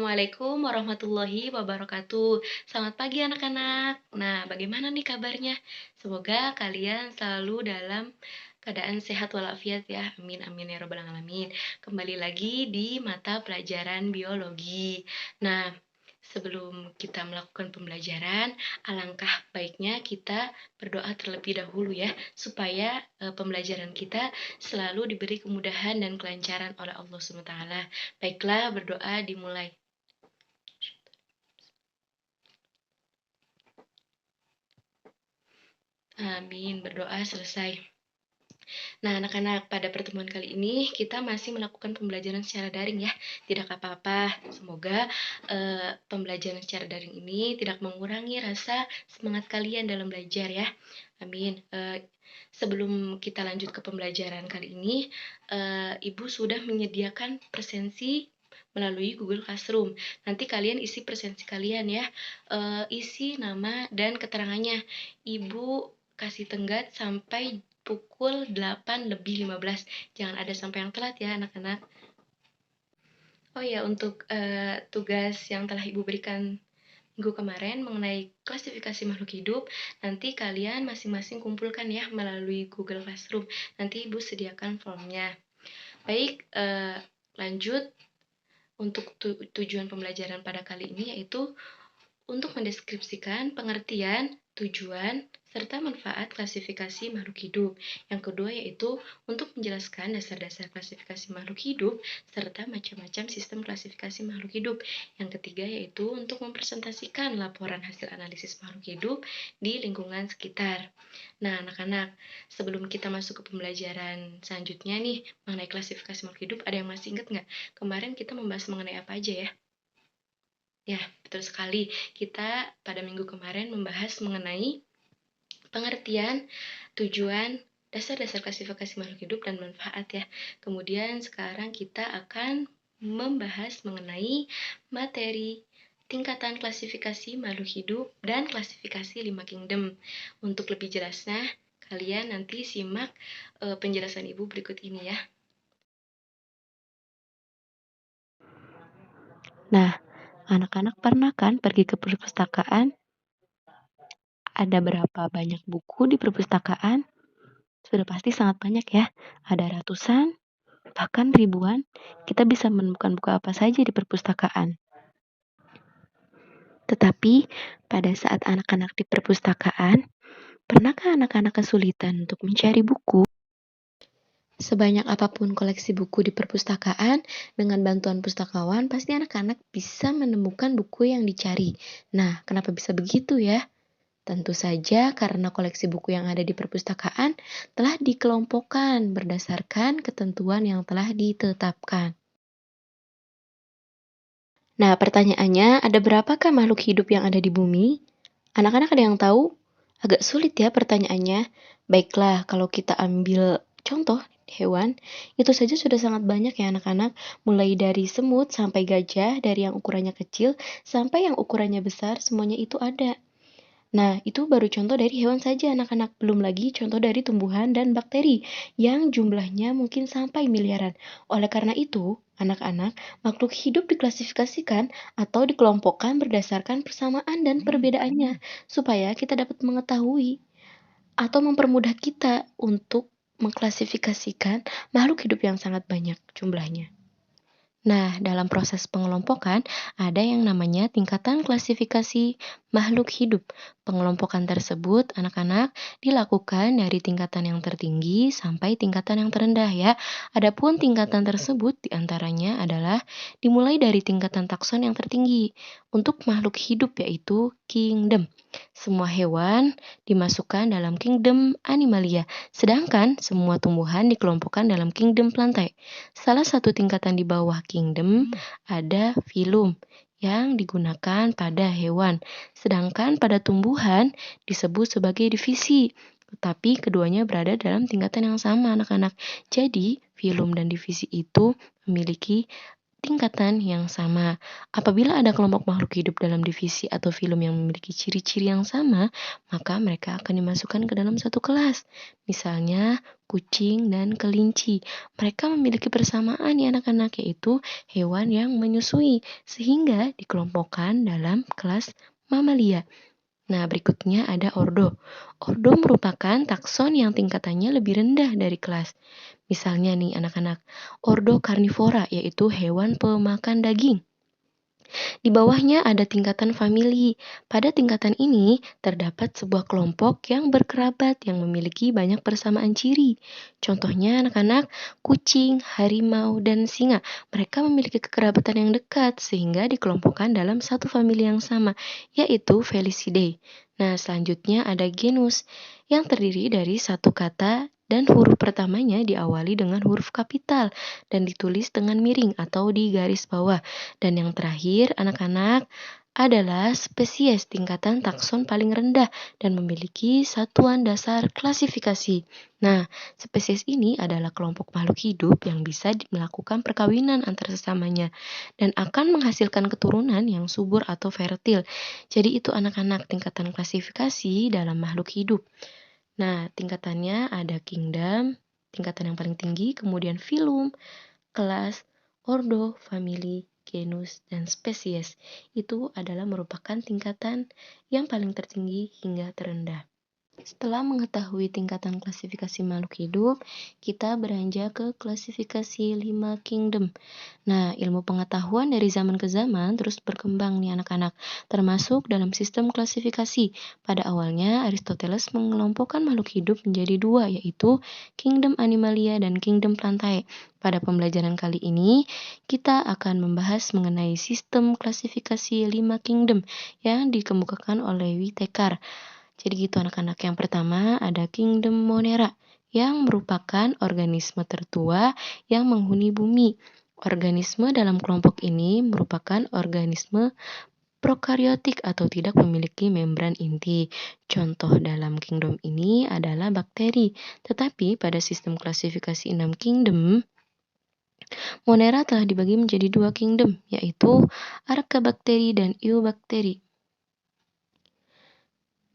Assalamualaikum warahmatullahi wabarakatuh. Selamat pagi anak-anak. Nah, bagaimana nih kabarnya? Semoga kalian selalu dalam keadaan sehat walafiat ya. Amin amin ya robbal alamin. Kembali lagi di mata pelajaran biologi. Nah, sebelum kita melakukan pembelajaran, alangkah baiknya kita berdoa terlebih dahulu ya, supaya pembelajaran kita selalu diberi kemudahan dan kelancaran oleh Allah SWT. Baiklah, berdoa dimulai. Amin, berdoa selesai. Nah, anak-anak, pada pertemuan kali ini kita masih melakukan pembelajaran secara daring ya. Tidak apa-apa. Semoga pembelajaran secara daring ini tidak mengurangi rasa semangat kalian dalam belajar ya. Amin. Sebelum kita lanjut ke pembelajaran kali ini, Ibu sudah menyediakan presensi melalui Google Classroom. Nanti kalian isi presensi kalian ya. Isi nama dan keterangannya. Ibu kasih tenggat sampai pukul 8:15. Jangan ada sampai yang telat ya anak-anak. Oh ya, untuk tugas yang telah Ibu berikan minggu kemarin mengenai klasifikasi makhluk hidup, nanti kalian masing-masing kumpulkan ya melalui Google Classroom. Nanti Ibu sediakan formnya. Baik, lanjut untuk tujuan pembelajaran pada kali ini yaitu untuk mendeskripsikan pengertian, tujuan, serta manfaat klasifikasi makhluk hidup. Yang kedua yaitu untuk menjelaskan dasar-dasar klasifikasi makhluk hidup serta macam-macam sistem klasifikasi makhluk hidup. Yang ketiga yaitu untuk mempresentasikan laporan hasil analisis makhluk hidup di lingkungan sekitar. Nah, anak-anak, sebelum kita masuk ke pembelajaran selanjutnya nih mengenai klasifikasi makhluk hidup, ada yang masih ingat nggak? Kemarin kita membahas mengenai apa aja ya? Ya, betul sekali. Kita pada minggu kemarin membahas mengenai pengertian, tujuan, dasar-dasar klasifikasi makhluk hidup, dan manfaat ya. Kemudian sekarang kita akan membahas mengenai materi tingkatan klasifikasi makhluk hidup dan klasifikasi 5 kingdom. Untuk lebih jelasnya, kalian nanti simak penjelasan Ibu berikut ini ya. Nah, anak-anak pernah kan pergi ke perpustakaan? Ada berapa banyak buku di perpustakaan? Sudah pasti sangat banyak ya. Ada ratusan, bahkan ribuan. Kita bisa menemukan buku apa saja di perpustakaan. Tetapi pada saat anak-anak di perpustakaan, pernahkah anak-anak kesulitan untuk mencari buku? Sebanyak apapun koleksi buku di perpustakaan, dengan bantuan pustakawan, pasti anak-anak bisa menemukan buku yang dicari. Nah, kenapa bisa begitu ya? Tentu saja karena koleksi buku yang ada di perpustakaan telah dikelompokkan berdasarkan ketentuan yang telah ditetapkan. Nah, pertanyaannya, ada berapakah makhluk hidup yang ada di bumi? Anak-anak ada yang tahu? Agak sulit ya pertanyaannya. Baiklah, kalau kita ambil contoh hewan, itu saja sudah sangat banyak ya anak-anak. Mulai dari semut sampai gajah, dari yang ukurannya kecil sampai yang ukurannya besar, semuanya itu ada. Nah, itu baru contoh dari hewan saja anak-anak. Belum lagi contoh dari tumbuhan dan bakteri yang jumlahnya mungkin sampai miliaran. Oleh karena itu, anak-anak, makhluk hidup diklasifikasikan atau dikelompokkan berdasarkan persamaan dan perbedaannya, supaya kita dapat mengetahui atau mempermudah kita untuk mengklasifikasikan makhluk hidup yang sangat banyak jumlahnya. Nah, dalam proses pengelompokan, ada yang namanya tingkatan klasifikasi makhluk hidup. Pengelompokan tersebut, anak-anak, dilakukan dari tingkatan yang tertinggi sampai tingkatan yang terendah ya. Adapun tingkatan tersebut diantaranya adalah dimulai dari tingkatan takson yang tertinggi. Untuk makhluk hidup yaitu kingdom. Semua hewan dimasukkan dalam kingdom animalia, sedangkan semua tumbuhan dikelompokkan dalam kingdom plantae. Salah satu tingkatan di bawah kingdom ada phylum yang digunakan pada hewan, sedangkan pada tumbuhan disebut sebagai divisi. Tetapi keduanya berada dalam tingkatan yang sama anak-anak. Jadi, phylum dan divisi itu memiliki tingkatan yang sama. Apabila ada kelompok makhluk hidup dalam divisi atau film yang memiliki ciri-ciri yang sama, maka mereka akan dimasukkan ke dalam satu kelas. Misalnya, kucing dan kelinci. Mereka memiliki persamaan ya anak-anak, yaitu hewan yang menyusui, sehingga dikelompokkan dalam kelas mamalia. Nah, berikutnya ada ordo. Ordo merupakan takson yang tingkatannya lebih rendah dari kelas. Misalnya nih anak-anak, ordo karnivora yaitu hewan pemakan daging. Di bawahnya ada tingkatan famili. Pada tingkatan ini terdapat sebuah kelompok yang berkerabat yang memiliki banyak persamaan ciri. Contohnya anak-anak, kucing, harimau, dan singa. Mereka memiliki kekerabatan yang dekat sehingga dikelompokkan dalam satu famili yang sama, yaitu Felicidae. Nah, selanjutnya ada genus yang terdiri dari satu kata dan huruf pertamanya diawali dengan huruf kapital dan ditulis dengan miring atau di garis bawah. Dan yang terakhir, anak-anak, adalah spesies tingkatan takson paling rendah dan memiliki satuan dasar klasifikasi. Nah, spesies ini adalah kelompok makhluk hidup yang bisa melakukan perkawinan antar sesamanya dan akan menghasilkan keturunan yang subur atau fertil. Jadi itu anak-anak tingkatan klasifikasi dalam makhluk hidup. Nah, tingkatannya ada kingdom, tingkatan yang paling tinggi, kemudian filum, kelas, ordo, famili, genus, dan spesies. Itu adalah merupakan tingkatan yang paling tertinggi hingga terendah. Setelah mengetahui tingkatan klasifikasi makhluk hidup, kita beranjak ke klasifikasi 5 kingdom. Nah, ilmu pengetahuan dari zaman ke zaman terus berkembang nih anak-anak, termasuk dalam sistem klasifikasi. Pada awalnya, Aristoteles mengelompokkan makhluk hidup menjadi dua, yaitu kingdom animalia dan kingdom plantae. Pada pembelajaran kali ini, kita akan membahas mengenai sistem klasifikasi 5 kingdom yang dikemukakan oleh Whittaker. Jadi gitu anak-anak, yang pertama ada kingdom Monera yang merupakan organisme tertua yang menghuni bumi. Organisme dalam kelompok ini merupakan organisme prokariotik atau tidak memiliki membran inti. Contoh dalam kingdom ini adalah bakteri. Tetapi pada sistem klasifikasi 6 kingdom, Monera telah dibagi menjadi 2 kingdom, yaitu Archaeobakteri dan Eubacteri.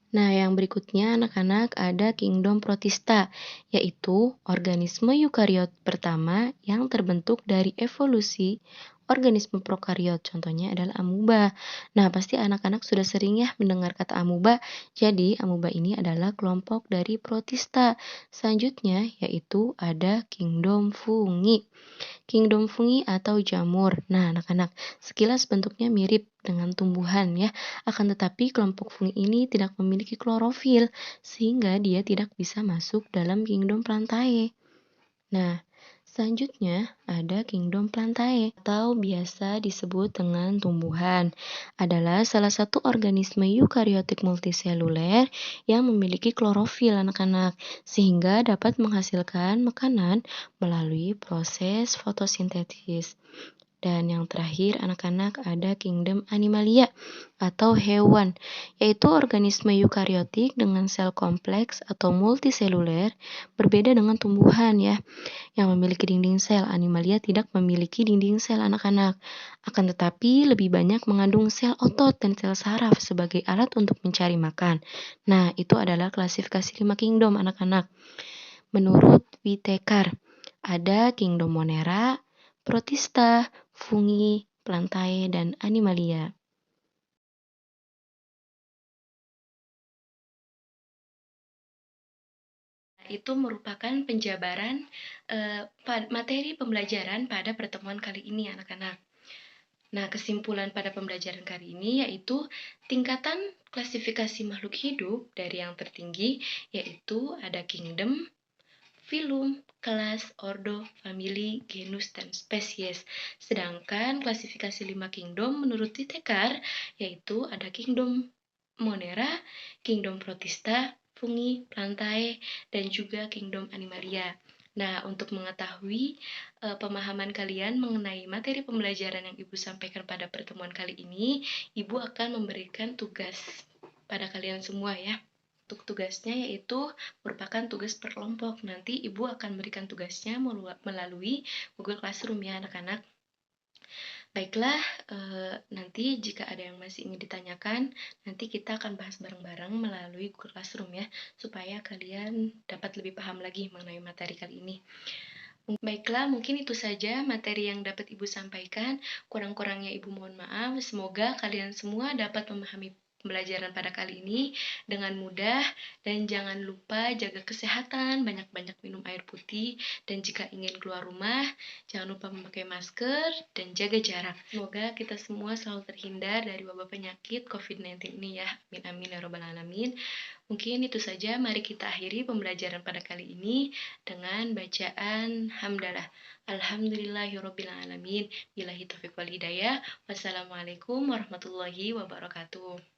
Nah, yang berikutnya anak-anak ada kingdom Protista, yaitu organisme eukariot pertama yang terbentuk dari evolusi organisme prokariot. Contohnya adalah amuba. Nah, pasti anak-anak sudah sering ya mendengar kata amuba. Jadi, amuba ini adalah kelompok dari Protista. Selanjutnya yaitu ada kingdom Fungi. Kingdom fungi atau jamur. Nah, anak-anak, sekilas bentuknya mirip dengan tumbuhan ya. Akan tetapi kelompok fungi ini tidak memiliki klorofil sehingga dia tidak bisa masuk dalam kingdom plantae. Nah, selanjutnya ada kingdom plantae atau biasa disebut dengan tumbuhan. Adalah salah satu organisme eukariotik multiseluler yang memiliki klorofil anak-anak sehingga dapat menghasilkan makanan melalui proses fotosintesis. Dan yang terakhir anak-anak ada kingdom animalia atau hewan, yaitu organisme eukariotik dengan sel kompleks atau multiseluler berbeda dengan tumbuhan ya yang memiliki dinding sel. Animalia tidak memiliki dinding sel anak-anak, akan tetapi lebih banyak mengandung sel otot dan sel saraf sebagai alat untuk mencari makan. Nah, itu adalah klasifikasi 5 kingdom anak-anak. Menurut Whittaker, ada kingdom Monera, Protista, fungi, plantae, dan animalia. Itu merupakan penjabaran materi pembelajaran pada pertemuan kali ini anak-anak. Nah, kesimpulan pada pembelajaran kali ini yaitu tingkatan klasifikasi makhluk hidup dari yang tertinggi yaitu ada kingdom, filum, kelas, ordo, famili, genus, dan spesies. Sedangkan klasifikasi 5 kingdom menurut Whittaker yaitu ada kingdom Monera, kingdom Protista, fungi, plantae, dan juga kingdom Animalia. Nah, untuk mengetahui pemahaman kalian mengenai materi pembelajaran yang Ibu sampaikan pada pertemuan kali ini, Ibu akan memberikan tugas pada kalian semua ya. Untuk tugasnya yaitu merupakan tugas per kelompok. Nanti Ibu akan memberikan tugasnya melalui Google Classroom ya anak-anak. Baiklah, nanti jika ada yang masih ingin ditanyakan, nanti kita akan bahas bareng-bareng melalui Google Classroom ya, supaya kalian dapat lebih paham lagi mengenai materi kali ini. Baiklah, mungkin itu saja materi yang dapat Ibu sampaikan. Kurang-kurangnya Ibu mohon maaf. Semoga kalian semua dapat memahami pembelajaran pada kali ini dengan mudah, dan jangan lupa jaga kesehatan, banyak-banyak minum air putih, dan jika ingin keluar rumah, jangan lupa memakai masker dan jaga jarak. Semoga kita semua selalu terhindar dari wabah penyakit COVID-19 ini ya. Amin amin ya robbal alamin. Mungkin itu saja, mari kita akhiri pembelajaran pada kali ini dengan bacaan hamdalah. Alhamdulillahirabbil alamin. Billahi taufiq wal hidayah. Wassalamualaikum warahmatullahi wabarakatuh.